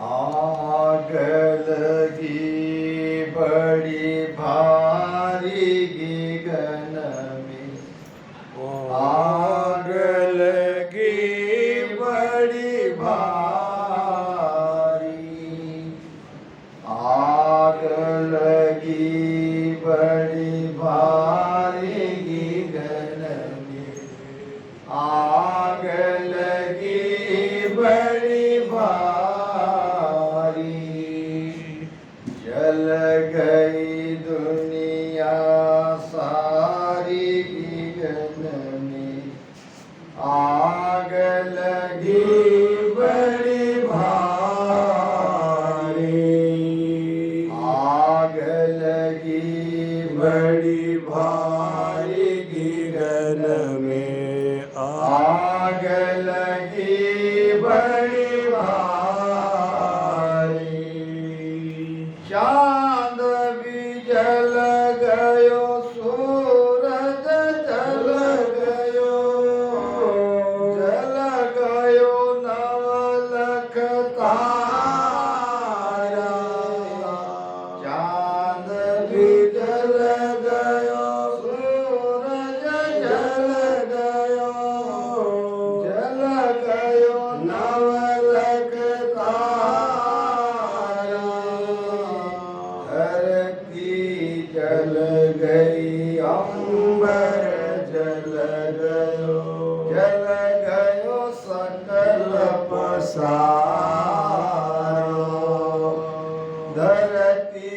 आग लगी बड़ी भारी गगन में, आग लगी बड़ी भारी, आग लगी बड़ी भारी गगन में, आग लगी बड़ी भारी, जल गई दुनिया सारी गगन में, आग लगी बड़ी भारी, आग लगी बड़ी भारी गगन में, आग लगी बड़ी भारी, चांद भी जल गयो, सूरज जल गयो, जल गयो नवलख तारा, चांद भी जल गयो, सूरज जल गयो, जल गयो नवलख तारा, धरती जल गई, अंबर जल गयो, जल गयो सकल पसारो, धरती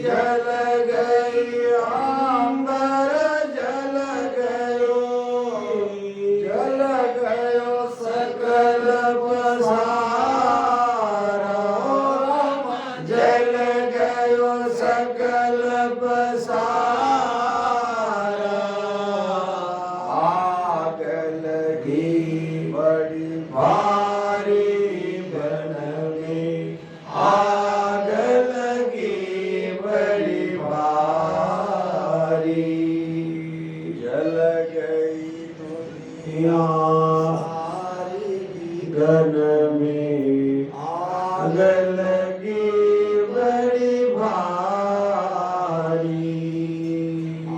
जल गई, अंबर जल गयो, जल गयो सकल पसारो, जल गयो सकल पसारा, आग लगी बड़ी भारी बन में, आग लगी बड़ी भारी, जल गई दुनिया सारी गगन में, आग लगी बड़ी भारी,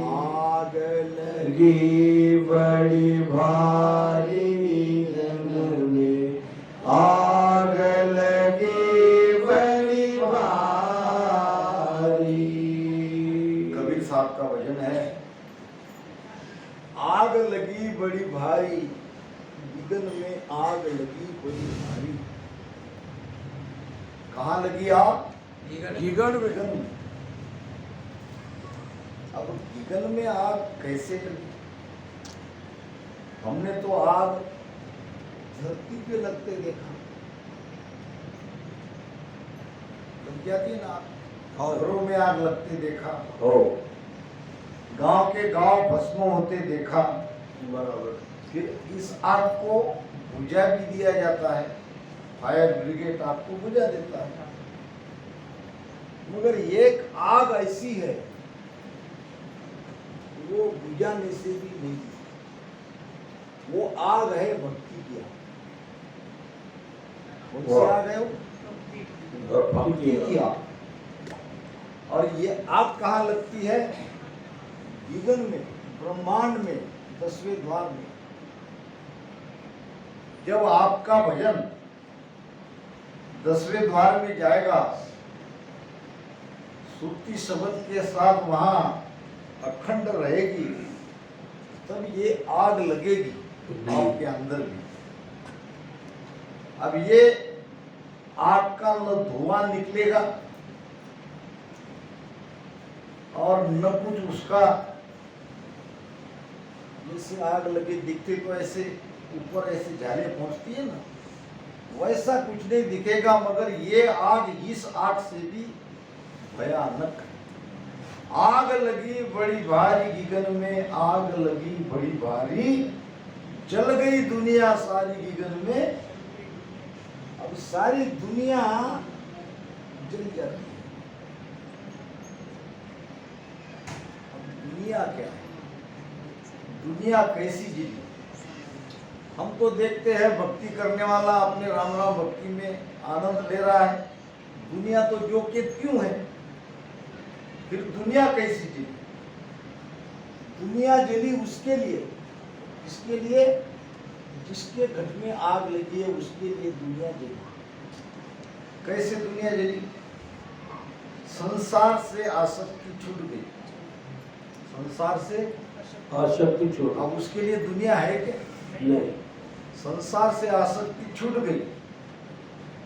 आग लगी बड़ी भारी गगन में, आग लगी बड़ी भारी। कबीर साहब का भजन है, आग लगी बड़ी भारी गगन में, आग लगी बड़ी भारी। कहाँ लगी आग? गगन में। अब गगन में आग कैसे लगी? हमने तो आग धरती पे लगते देखा, लग जाती है ना, घरों में आग लगते देखा, गांव के गांव भस्म होते देखा, बराबर। फिर इस आग को बुझा भी दिया जाता है, फायर ब्रिगेड आग को बुझा देता है, मगर एक आग ऐसी है वो बुझाने से भी नहीं, वो आग है भक्ति की आग। कौन सी आग है वो? भक्ति की आग। और ये आग कहाँ लगती है? गगन में, ब्रह्मांड में, 10वें द्वार में। जब आपका भजन 10वें द्वार में जाएगा, श्रुति शब्द के साथ वहां अखंड रहेगी, तब ये आग लगेगी आपके अंदर भी। अब ये आग का न धुआं निकलेगा और न कुछ उसका, जैसे आग लगे दिखते तो ऐसे ऊपर ऐसे झाले पहुंचती है ना, वैसा कुछ नहीं दिखेगा, मगर ये आग इस आग से भी भयानक है। आग लगी बड़ी भारी गगन में, आग लगी बड़ी भारी, जल गई दुनिया सारी गगन में। अब सारी दुनिया जल जाती है। अब दुनिया क्या है? दुनिया कैसी चीज है? हम तो देखते हैं भक्ति करने वाला अपने राम राम भक्ति में आनंद ले रहा है, दुनिया तो जो के क्यों है। फिर दुनिया कैसी जली? दुनिया जली उसके लिए, किसके लिए? जिसके घर में आग लगी है उसके लिए दुनिया जली। कैसे दुनिया जली? संसार से आसक्ति छूट गई, संसार से आसक्ति छूट। अब उसके लिए दुनिया है क्या? नहीं। संसार से आसक्ति छूट गई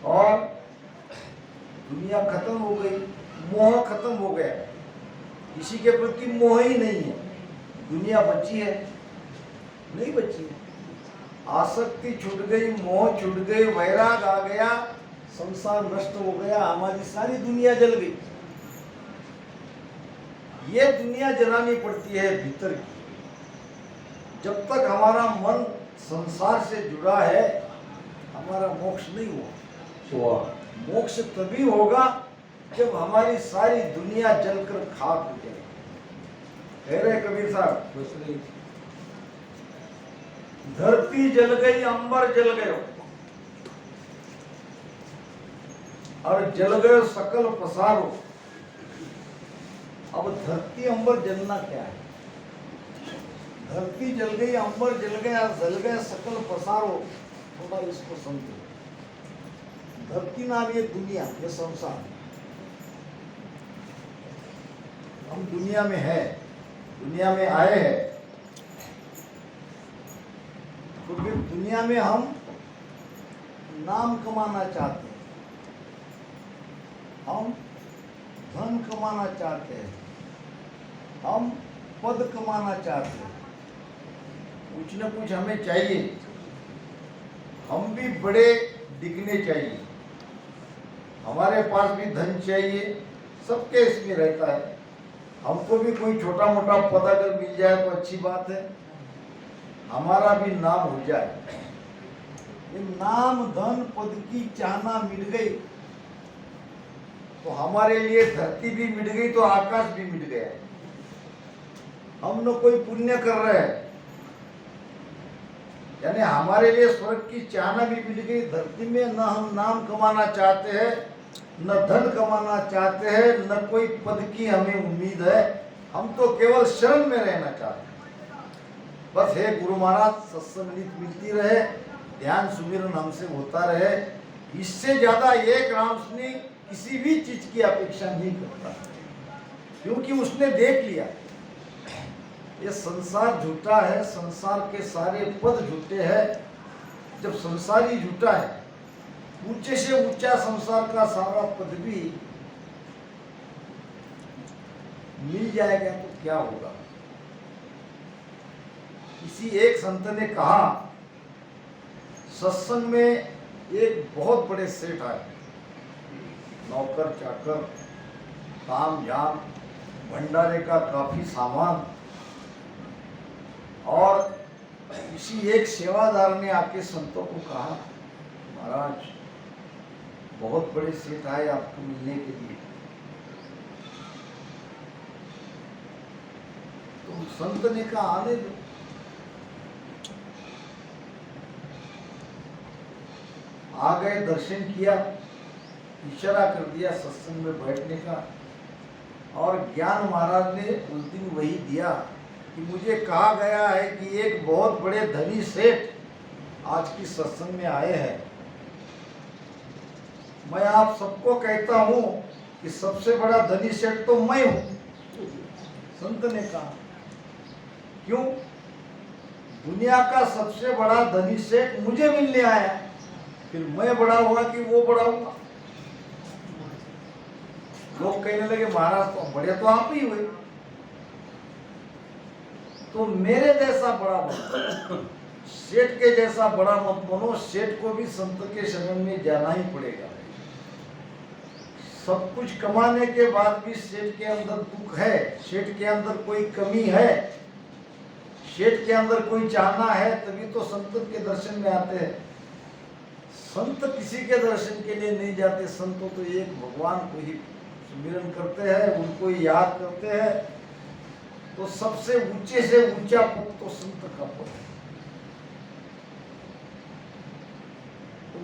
और दुनिया खत्म हो गई, मोह खत्म हो गया, किसी के प्रति मोह ही नहीं है। दुनिया बची है? नहीं बची है। आसक्ति छूट गई, मोह छूट गई, वैराग आ गया, संसार नष्ट हो गया, हमारी सारी दुनिया जल गई। ये दुनिया जलानी पड़ती है भीतर की। जब तक हमारा मन संसार से जुड़ा है हमारा मोक्ष नहीं हुआ। मोक्ष तभी होगा जब हमारी सारी दुनिया जलकर खाक हो जाए। कह रहे कबीर साहब, धरती जल गई, अंबर जल गयो, और जल गयो सकल पसारो। अब धरती अंबर जलना क्या है? धरती जल गई, अंबर जल गया, जल गया सकल पसारो। थोड़ा इसको समझो। धरती नाम ये दुनिया, ये संसार। हम दुनिया में है, दुनिया में आए हैं, तो फिर दुनिया में हम नाम कमाना चाहते हैं, हम धन कमाना चाहते हैं, हम पद कमाना चाहते हैं, कुछ न कुछ हमें चाहिए। हम भी बड़े दिखने चाहिए, हमारे पास भी धन चाहिए, सबके इसमें रहता है। हमको भी कोई छोटा मोटा पद अगर मिल जाए तो अच्छी बात है, हमारा भी नाम हो जाए। ये नाम धन पद की चाहना मिट गई तो हमारे लिए धरती भी मिट गई, तो आकाश भी मिट गया। हम न कोई पुण्य कर रहे हैं, यानी हमारे लिए स्वर्ग की चाहना भी मिट गई धरती में। न हम नाम कमाना चाहते हैं, न धन कमाना चाहते हैं, न कोई पद की हमें उम्मीद है। हम तो केवल शरण में रहना चाहते हैं। बस हे गुरु महाराज, सत्संग नीति मिलती रहे, ध्यान सुमिरन हमसे होता रहे। इससे ज्यादा एक रामसुनी किसी भी चीज की अपेक्षा नहीं करता, क्योंकि उसने देख लिया ये संसार झूठा है, संसार के सारे पद झूठे हैं। जब संसार ही झूठा है, ऊंचे से ऊंचा संसार का सारा पद भी मिल जाएगा तो क्या होगा? किसी एक संत ने कहा, सत्संग में एक बहुत बड़े सेठ आए, नौकर चाकर, काम झाम, भंडारे का काफी सामान, और किसी एक सेवादार ने आके संतों को कहा, महाराज बहुत बड़े सेठ आए आपको मिलने के लिए। तो संत ने कहा आने दो। आ गए, दर्शन किया, इशारा कर दिया सत्संग में बैठने का, और ज्ञान महाराज ने उस दिन वही दिया कि मुझे कहा गया है कि एक बहुत बड़े धनी सेठ आज की सत्संग में आए हैं। मैं आप सबको कहता हूं कि सबसे बड़ा धनी सेठ तो मैं हूं। संत ने कहा, क्यों? दुनिया का सबसे बड़ा धनी सेठ मुझे मिलने आया, फिर मैं बड़ा हुआ कि वो बड़ा हुआ? लोग कहने लगे महाराज तो बड़े तो आप ही हुए, तो मेरे जैसा बड़ा बनो, सेठ के जैसा बड़ा मत बनो। सेठ को भी संत के शरण में जाना ही पड़ेगा। सब कुछ कमाने के बाद भी सेठ के अंदर दुख है, सेठ के अंदर कोई कमी है, सेठ के अंदर कोई चाहना है, तभी तो संत के दर्शन में आते हैं। संत किसी के दर्शन के लिए नहीं जाते, संत तो एक भगवान को ही सुमिरन करते हैं, उनको ही याद करते हैं। तो सबसे ऊंचे से ऊंचा पद तो संत का पद है।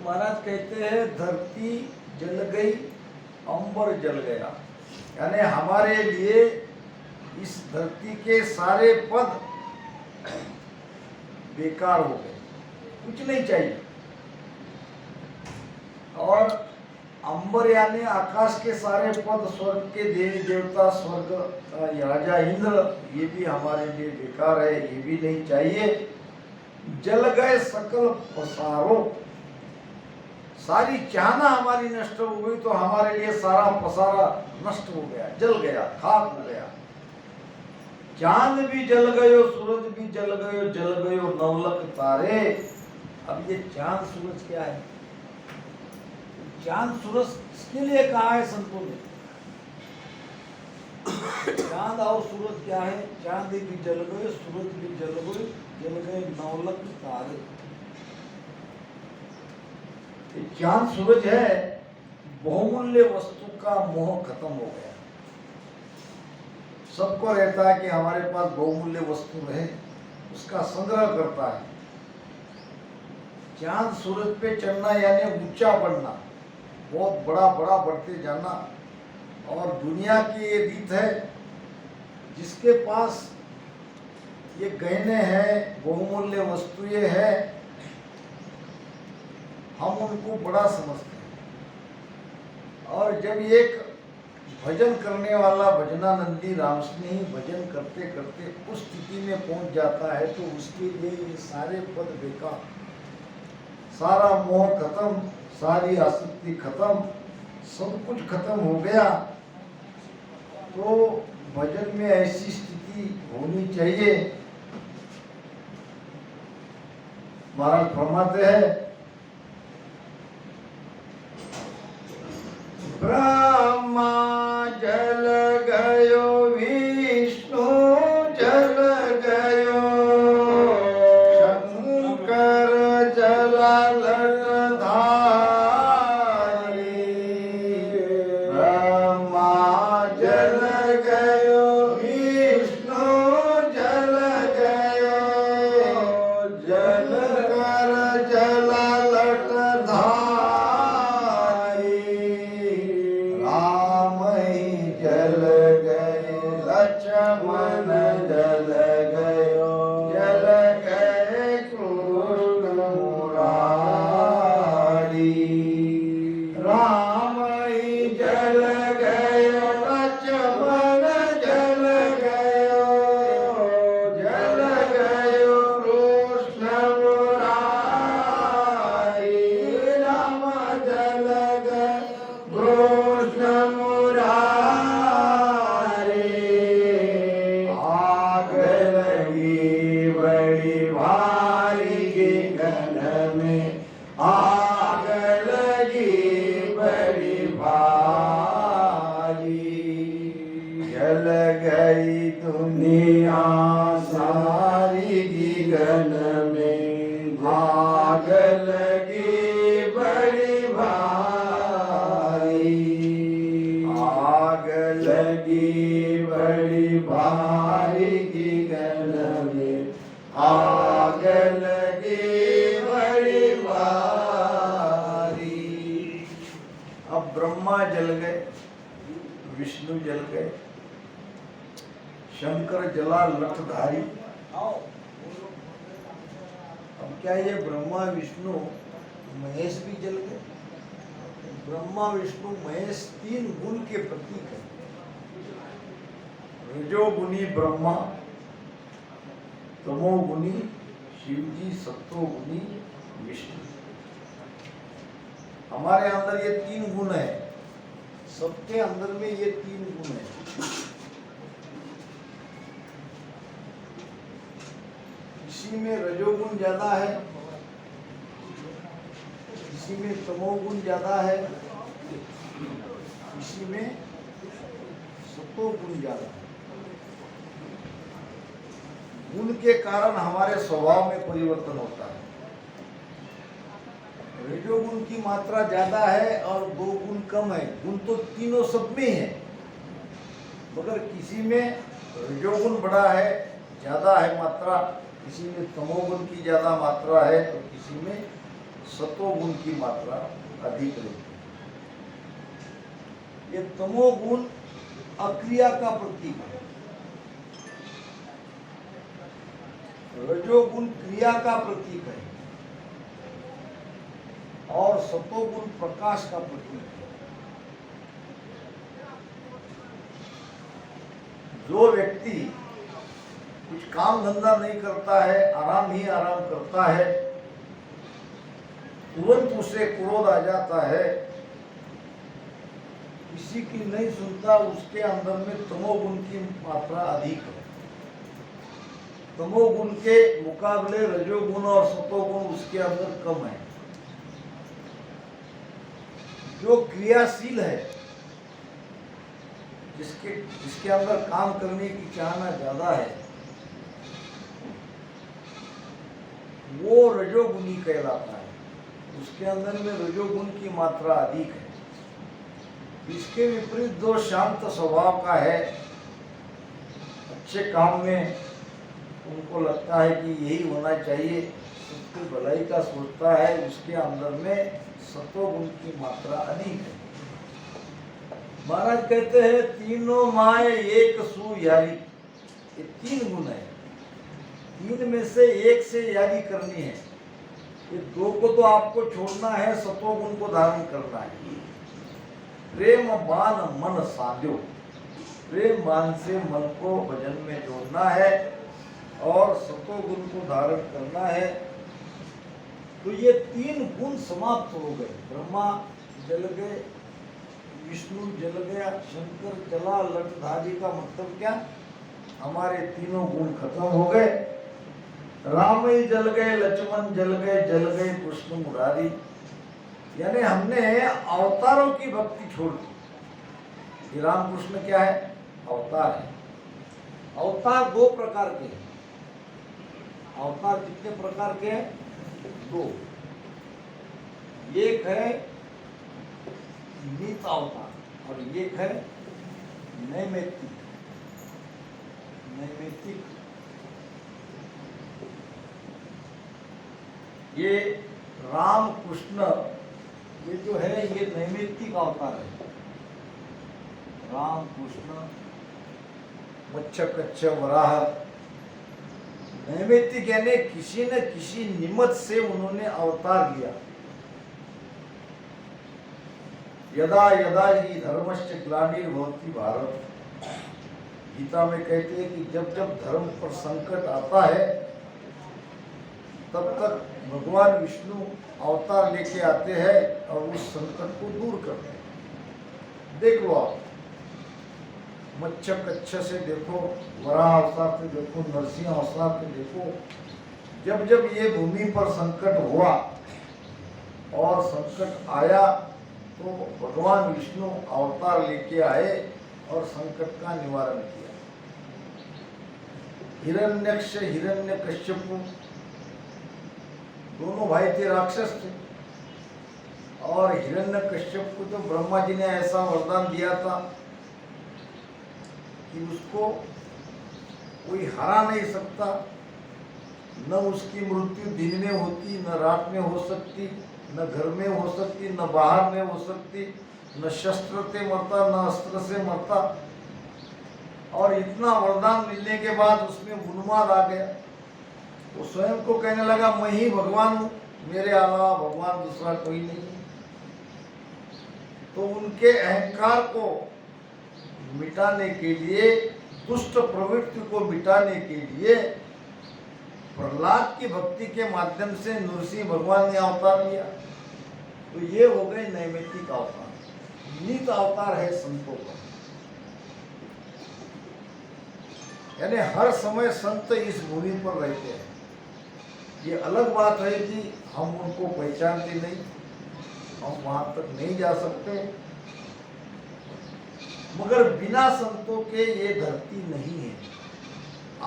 महाराज कहते हैं धरती जल गई, अंबर जल गया, यानी हमारे लिए इस धरती के सारे पद बेकार हो गए, कुछ नहीं चाहिए। और अंबर यानी आकाश के सारे पद, स्वर्ग के देवी देवता, स्वर्ग का राजा इंद्र, ये भी हमारे लिए बेकार है, ये भी नहीं चाहिए। जल गए सकल पसारो, सारी चाहना हमारी नष्ट हो गई, तो हमारे लिए सारा पसारा नष्ट हो गया, जल गया, खाक हो गया। चांद भी जल गयो, सूरज भी जल गयो, जल गयो नवलख तारे। अब ये चांद सूरज क्या है? चांद सूरज किसके लिए कहा है संतों ने? चांद और सूरज क्या है? चांद भी जल गए, सूरज भी जल गए नवलख तारे। ये चांद सूरज है, बहुमूल्य वस्तु का मोह खत्म हो गया। सबको रहता है कि हमारे पास बहुमूल्य वस्तु रहे, उसका संग्रह करता है। चांद सूरज पे चढ़ना यानी ऊंचा बढ़ना, बहुत बड़ा बड़ा बढ़ते जाना। और दुनिया की ये रीत है, जिसके पास ये गहने हैं, बहुमूल्य वस्तुएं हैं, हम उनको बड़ा समझते हैं। और जब एक भजन करने वाला भजनानंदी रामस्नेही भजन करते करते उस स्थिति में पहुंच जाता है, तो उसके लिए ये सारे पद बेकार, सारा मोह खत्म, सारी आसक्ति खत्म, सब कुछ खत्म हो गया। तो भजन में ऐसी स्थिति होनी चाहिए। महाराज फरमाते हैं, ब्रह्मा जल गयो, विष्णु जल गयो, शंकर जला लट धारी। ब्रह्मा जल गयो, विष्णु जल गयो, जल कर जला लट धारी। जल गए लक्ष्मण जल गयो, जल गए कृष्ण मुरारी। राम ही जल गयो, लक्ष्मण जल गयो, जल गयो कृष्ण मुरारी। राम जल गयो कृष्ण मुरारी। आग लगी बड़ी भारी, जल गई दुनिया सारी गगन में। आग लगी बड़ी भारी, आग लगी बड़ी भारी गगन में। आग लगी बड़ी भारी। अब ब्रह्मा जल गए, विष्णु जल गए, शंकर जला लठधारी। अब क्या ये ब्रह्मा विष्णु महेश भी जल गए? ब्रह्मा विष्णु महेश तीन गुण के प्रतीक है। रजोगुणी ब्रह्मा, तमोगुणी शिवजी, सत्वगुणी विष्णु। हमारे अंदर ये तीन गुण है, सबके अंदर में ये तीन गुण है। किसी में रजोगुण ज्यादा है, किसी में तमोगुण ज्यादा है, किसी में सत्वगुण ज्यादा है। गुण के कारण हमारे स्वभाव में परिवर्तन होता है। रजोगुण की मात्रा ज्यादा है और दो गुण कम है। गुण तो तीनों सब में है, मगर किसी में रजोगुण बड़ा है, ज्यादा है मात्रा, किसी में तमोगुण की ज्यादा मात्रा है, तो किसी में सतोगुण की मात्रा अधिक रहती है। ये तमोगुण अक्रिया का प्रतीक है, रजोगुण क्रिया का प्रतीक है और सतोगुण प्रकाश का प्रतीक है। जो व्यक्ति कुछ काम धंधा नहीं करता है, आराम ही आराम करता है, तुरंत उसे क्रोध आ जाता है, किसी की नहीं सुनता, उसके अंदर में तमोगुण की मात्रा अधिक है। तमोगुण के मुकाबले रजोगुण और सतोगुण उसके अंदर कम है। जो क्रियाशील है, जिसके अंदर काम करने की चाहना ज्यादा है, वो रजोगुणी कहलाता है। उसके अंदर में रजोगुण की मात्रा अधिक है। इसके विपरीत जो शांत स्वभाव का है, अच्छे काम में उनको लगता है कि यही होना चाहिए, सबकी भलाई का सोचता है, उसके अंदर में सतोगुण की मात्रा अधिक है। महाराज कहते हैं तीनों माए एक सु यारी, ये तीन गुण है, तीन में से एक से यारी करनी है। ये दो को तो आपको छोड़ना है, सतोगुण को धारण करना है। प्रेम बान मन साध्यो, प्रेम बान से मन को भजन में जोड़ना है और सतोगुण को धारण करना है। तो ये तीन गुण समाप्त हो गए। ब्रह्मा जल गए, विष्णु जल गया, शंकर जला, लठधारी का मतलब क्या? हमारे तीनों गुण खत्म हो गए। राम ही जल गए, लक्ष्मण जल गए कृष्ण मुरारी, यानी हमने अवतारों की भक्ति छोड़ दी। राम कृष्ण क्या है? अवतार है। अवतार दो प्रकार के हैं। अवतार कितने प्रकार के हैं? दो। एक है नित अवतार और एक है नैमित्तिक। नैमित्तिक ये राम कृष्ण, ये जो है ये नैमित्तिक अवतार है। राम कृष्ण मच्छ कच्छ वराह, नैमित्तिक यानी किसी न किसी निमित्त से उन्होंने अवतार लिया। यदा यदा ही धर्मश्च ग्लानिर्भवति भारत, गीता में कहते हैं कि जब जब धर्म पर संकट आता है तब तक भगवान विष्णु अवतार लेके आते हैं और उस संकट को दूर करते हैं। देख लो आप, मच्छ कच्छ से देखो, वराह अवतार से देखो, नरसिंह अवतार से देखो, जब जब ये भूमि पर संकट हुआ और संकट आया तो भगवान विष्णु अवतार लेके आए और संकट का निवारण किया। हिरण्यक्ष हिरण्यकश्यप दोनों भाई थे, राक्षस थे, और हिरण्यकश्यप को तो ब्रह्मा जी ने ऐसा वरदान दिया था कि उसको कोई हरा नहीं सकता, न उसकी मृत्यु दिन में होती, न रात में हो सकती, न घर में हो सकती, न बाहर में हो सकती, न शस्त्र से मरता, न अस्त्र से मरता। और इतना वरदान मिलने के बाद उसमें उन्माद आ गया। वो स्वयं को कहने लगा मैं ही भगवान हूँ, मेरे अलावा भगवान दूसरा कोई नहीं है। तो उनके अहंकार को मिटाने के लिए, दुष्ट प्रवृत्ति को मिटाने के लिए प्रहलाद की भक्ति के माध्यम से नरसिंह भगवान ने अवतार लिया। तो ये हो गए नैमित्तिक अवतार। नित अवतार है संतों का, यानी हर समय संत इस भूमि पर रहते हैं। ये अलग बात है कि हम उनको पहचानते नहीं, हम वहां तक नहीं जा सकते, मगर बिना संतों के ये धरती नहीं है।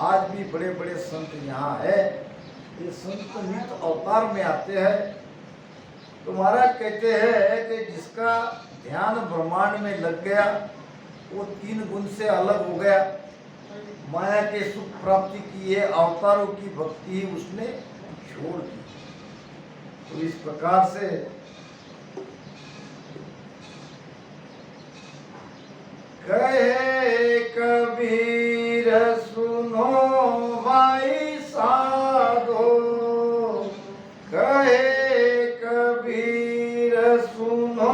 आज भी बड़े बड़े संत यहाँ है, ये संत नित अवतार में आते हैं। तो महाराज कहते हैं कि जिसका ध्यान ब्रह्मांड में लग गया, वो तीन गुण से अलग हो गया, माया के सुख प्राप्ति की है, अवतारों की भक्ति ही उसने छोड़ दी। तो इस प्रकार से कहे कबीर सुनो भाई साधो, कहे कबीर सुनो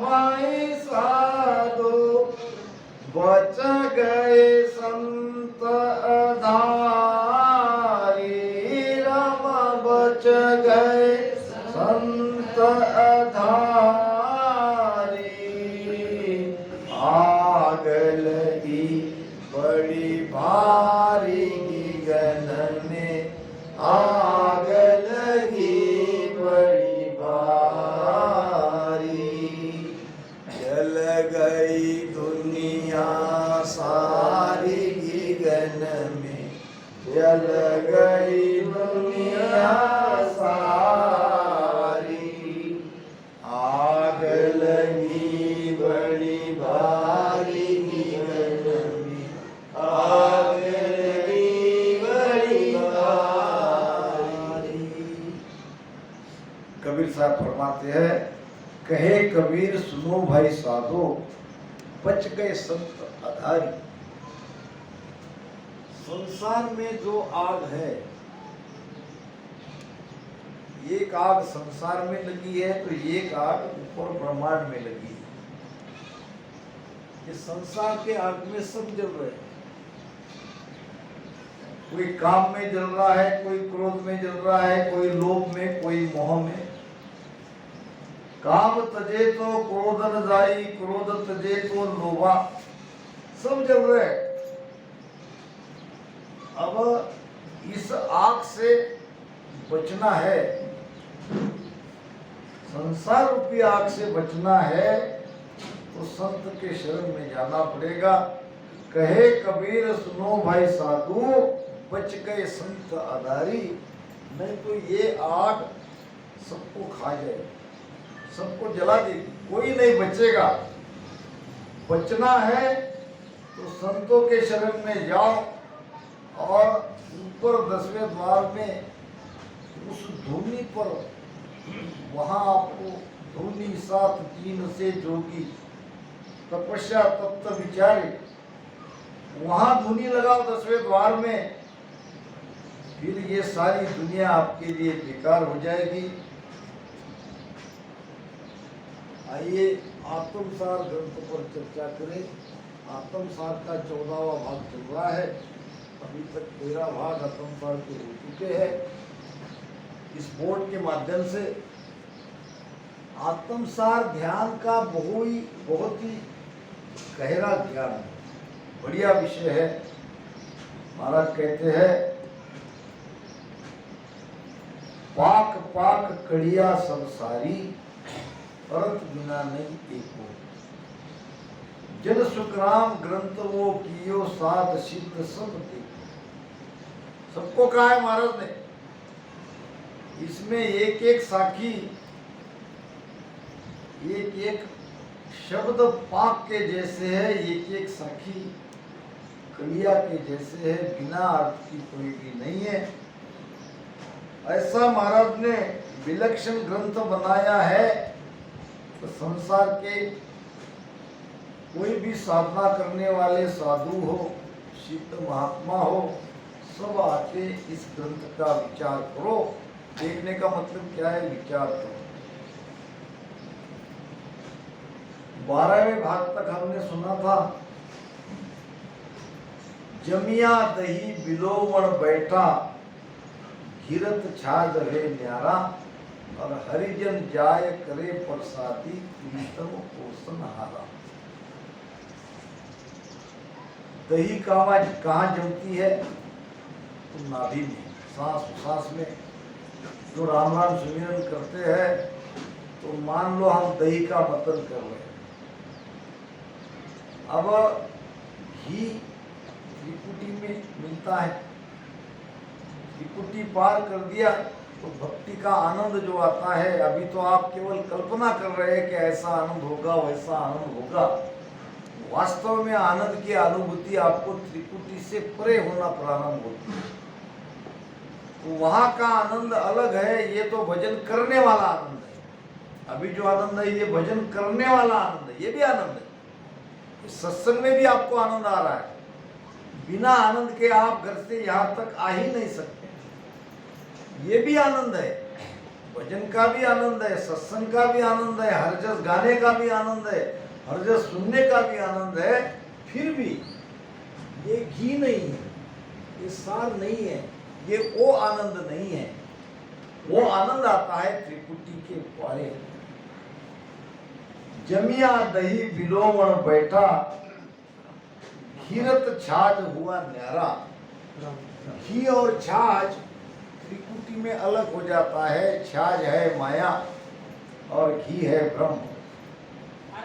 भाई साधो, बच गए संत अधारी राम, बच गए संत अधारी। आग लगी बड़ी भारी गगन में, आग लगी बड़ी भारी, जल गई दुनिया सारी गगन में, जल गई दुनिया सारी। आग लगी बड़ी भारी गगन में, आग लगी बड़ी भारी। कबीर साहब फरमाते हैं, कहे कबीर सुनो भाई साधो, बच गए संत अधारी। संसार में जो आग है, एक आग संसार में लगी है तो एक आग ऊपर ब्रह्मांड में लगी है। ये संसार के आग में सब जल रहे हैं। कोई काम में जल रहा है, कोई क्रोध में जल रहा है, कोई लोभ में, कोई मोह में। काम तजे तो क्रोध न जाई, क्रोध तजे तो लोभा, सब जल रहे हैं। अब इस आग से बचना है, संसार रूपी आग से बचना है तो संत के शरण में जाना पड़ेगा। कहे कबीर सुनो भाई साधु, बच गए संत अधारी। नहीं तो ये आग सबको खा जाएगी, सबको जला देगी, कोई नहीं बचेगा। बचना है तो संतों के शरण में जाओ और ऊपर 10वें द्वार में उस धूनी पर, वहां आपको धूनी 7 तीन से जोगी तपस्या तत्व विचारे, वहां धूनी लगाओ 10वें द्वार में, फिर ये सारी दुनिया आपके लिए बेकार हो जाएगी। आइए आत्मसार ग्रंथ पर चर्चा करें। आत्मसार का 14वां भाग चल रहा है, अभी तक 13 भाग आत्मसार के हो चुके हैं। इस बोर्ड के माध्यम से आत्मसार ध्यान का बहुत ही गहरा ज्ञान है, बढ़िया विषय है। महाराज कहते हैं, पाक पाक कड़िया सब सारी, परंत बिना नहीं एको, जन सुखराम ग्रंथ वो कियो साध सिद्ध सब देखो। सबको कहा है महाराज ने, इसमें एक एक साखी, एक एक शब्द पाक के जैसे है, एक एक साखी कलिया के जैसे है, बिना अर्थ की कोई भी नहीं है। ऐसा महाराज ने विलक्षण ग्रंथ बनाया है। तो संसार के कोई भी साधना करने वाले साधु हो, सिद्ध महात्मा हो, सब आके इस ग्रंथ का विचार करो। देखने का मतलब क्या है, विचार करो। 12वें भाग तक हमने सुना था, जमिया दही बिलोवण बैठा, घिरत छाज रे न्यारा, और हरिजन जाय करे प्रसादी, प्रीतम पोषण हारा। दही कहाँ जमती है? तो नाभि में, सांस सांस में। जो राम राम सुमिरन करते हैं तो मान लो हम दही का मतन कर रहे हैं। अब घी त्रिकुटी में मिलता है, त्रिकुटी पार कर दिया तो भक्ति का आनंद जो आता है, अभी तो आप केवल कल्पना कर रहे हैं कि ऐसा आनंद होगा, वैसा आनंद होगा। वास्तव में आनंद की अनुभूति आपको त्रिकुटी से परे होना प्रारंभ होती है। तो वहां का आनंद अलग है, ये तो भजन करने वाला आनंद है। अभी जो आनंद है ये भजन करने वाला आनंद है, ये भी आनंद है। इस सत्संग में भी आपको आनंद आ रहा है, बिना आनंद के आप घर से यहां तक आ ही नहीं सकते। ये भी आनंद है, भजन का भी आनंद है, सत्संग का भी आनंद है, हर जस गाने का भी आनंद है, हर जस सुनने का भी आनंद है। फिर भी ये घी नहीं है, ये सार नहीं है, ये वो आनंद नहीं है। वो आनंद आता है त्रिपुटी के द्वारे। जमिया दही बिलोवण बैठा, घीरत छाछ हुआ न्यारा। घी और छाछ त्रिपुटी में अलग हो जाता है। छाछ है माया और घी है ब्रह्म।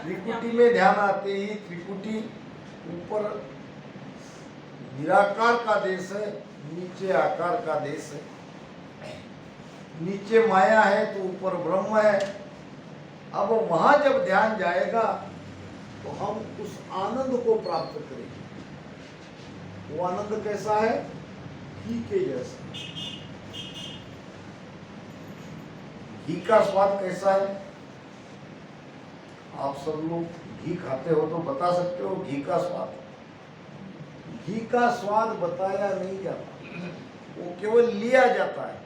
त्रिपुटी में ध्यान आते ही त्रिपुटी ऊपर निराकार का देश है, नीचे आकार का देश है। नीचे माया है तो ऊपर ब्रह्म है। अब वहां जब ध्यान जाएगा तो हम उस आनंद को प्राप्त करेंगे। वो आनंद कैसा है? घी के जैसा। घी का स्वाद कैसा है? आप सब लोग घी खाते हो तो बता सकते हो घी का स्वाद? घी का स्वाद बताया नहीं जाता, वो केवल लिया जाता है।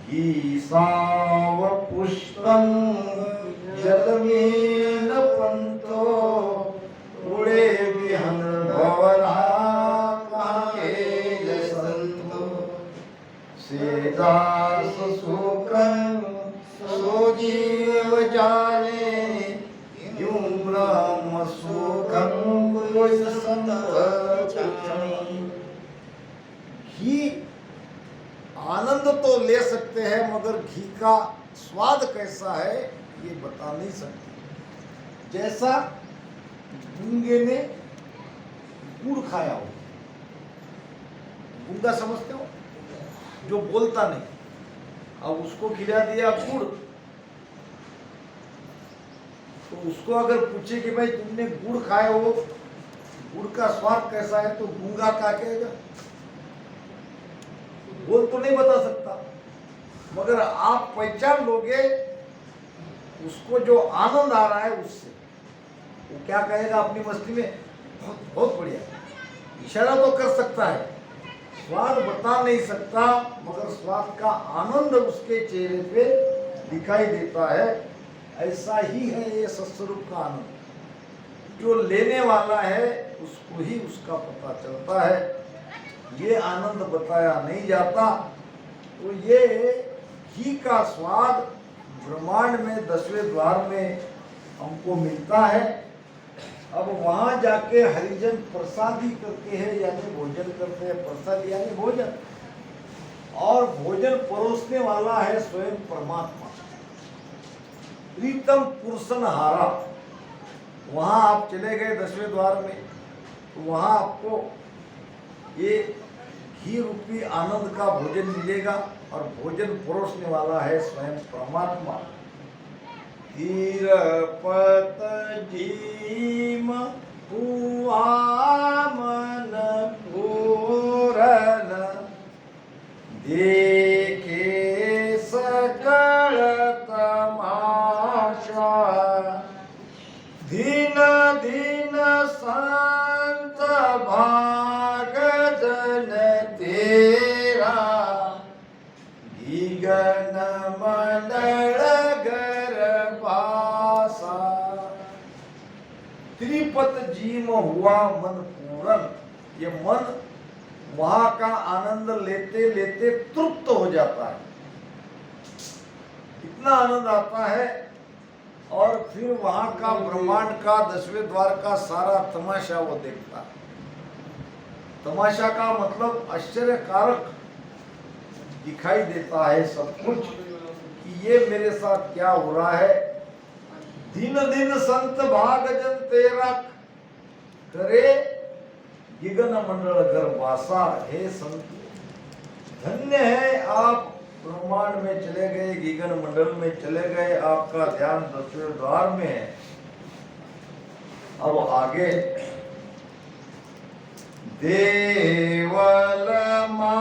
घी साव पुष्पं जलमेन पंतो, उड़े बिहन भवरा काके संतो। सेदास सुकं सोजीव जाने, यूं ब्रह्म सुखं घी आनंद तो ले सकते हैं, मगर घी का स्वाद कैसा है ये बता नहीं सकते। जैसा गूंगे ने गुड़ खाया हो, गूंगा समझते हो, जो बोलता नहीं, अब उसको खिला दिया गुड़, तो उसको अगर पूछे कि भाई तुमने गुड़ खाए हो, गुड़ का स्वाद कैसा है, तो गूंगा क्या कहेगा? बोल तो नहीं बता सकता, मगर आप पहचान लोगे उसको, जो आनंद आ रहा है उससे। वो क्या कहेगा अपनी मस्ती में? बहुत बढ़िया। इशारा तो कर सकता है, स्वाद बता नहीं सकता, मगर स्वाद का आनंद उसके चेहरे पे दिखाई देता है। ऐसा ही है ये सत्स्वरूप का आनंद। जो लेने वाला है उसको ही उसका पता चलता है, ये आनंद बताया नहीं जाता। तो ये घी का स्वाद ब्रह्मांड में 10वें द्वार में हमको मिलता है। अब वहां जाके हरिजन प्रसादी करते हैं, यानी भोजन करते हैं। प्रसाद यानी भोजन, और भोजन परोसने वाला है स्वयं परमात्मा। प्रीतम पुरुषन हारा, वहां आप चले गए 10वें द्वार में, तो वहां आपको ये घी रूपी आनंद का भोजन मिलेगा, और भोजन परोसने वाला है स्वयं परमात्मा। तीरपत जीम हुआ मन पूरन, देखे सकल तमाशा। दिन दिन संत भागजन तेरा, गीगन मंडल घर पासा। त्रिपत जीम हुआ मन पूरन, ये मन वहां का आनंद लेते लेते तृप्त हो जाता है। इतना आनंद आता है, और फिर वहां का ब्रह्मांड का 10वें द्वार का सारा तमाशा वो देखता है। तमाशा का मतलब आश्चर्यकारक दिखाई देता है सब कुछ, कि ये मेरे साथ क्या हो रहा है। दिन दिन संत भागजन तेरा, करे गिगन मंडल घर वासा। हे संत, धन्य है आप ब्रह्मांड में चले गए, गीगन मंडल में चले गए, आपका ध्यान 10वें द्वार में है। अब आगे देवल मा